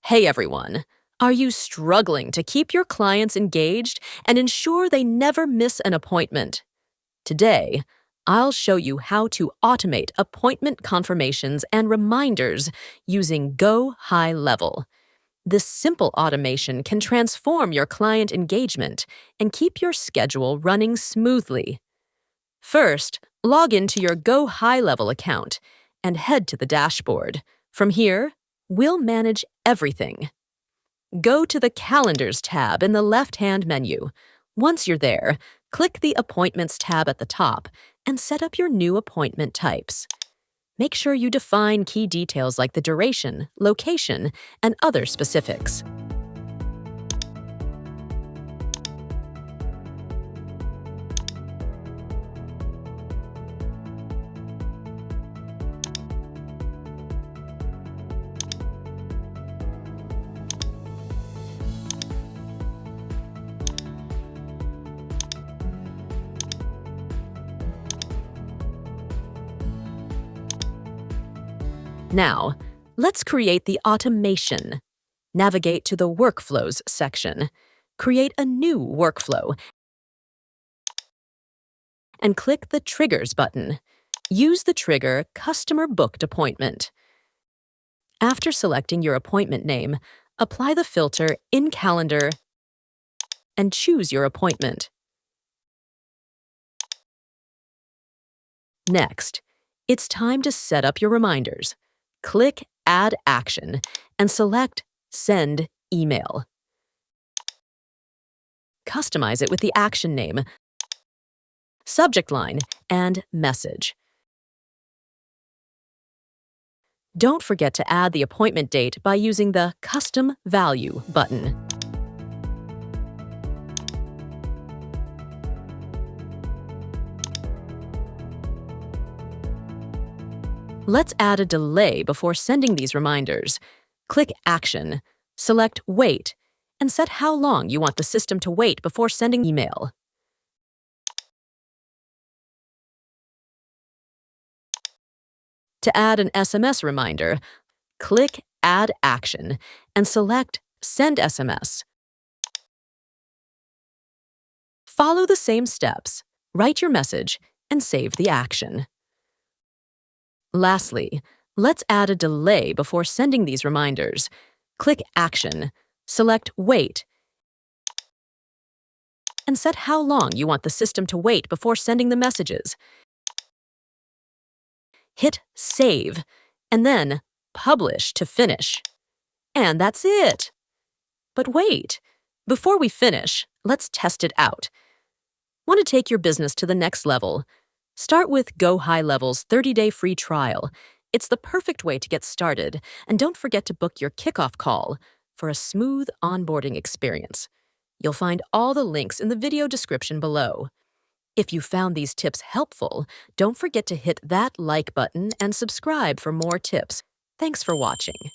Hey everyone! Are you struggling to keep your clients engaged and ensure they never miss an appointment? Today, I'll show you how to automate appointment confirmations and reminders using GoHighLevel. This simple automation can transform your client engagement and keep your schedule running smoothly. First, log into your GoHighLevel account and head to the dashboard. From here, we'll manage everything. Go to the Calendars tab in the left-hand menu. Once you're there, click the Appointments tab at the top and set up your new appointment types. Make sure you define key details like the duration, location, and other specifics. Now, let's create the automation. Navigate to the Workflows section. Create a new workflow and click the Triggers button. Use the trigger Customer Booked Appointment. After selecting your appointment name, apply the filter In Calendar and choose your appointment. Next, it's time to set up your reminders. Click Add Action and select Send Email. Customize it with the action name, subject line, and message. Don't forget to add the appointment date by using the Custom Value button. Let's add a delay before sending these reminders. Click Action, select Wait, and set how long you want the system to wait before sending email. To add an SMS reminder, click Add Action and select Send SMS. Follow the same steps, write your message, and save the action. Lastly, let's add a delay before sending these reminders. Click Action, select Wait, and set how long you want the system to wait before sending the messages. Hit Save, and then Publish to finish. And that's it! But wait! Before we finish, let's test it out. Want to take your business to the next level? Start with GoHighLevel's 30-day free trial. It's the perfect way to get started, and don't forget to book your kickoff call for a smooth onboarding experience. You'll find all the links in the video description below. If you found these tips helpful, don't forget to hit that like button and subscribe for more tips. Thanks for watching.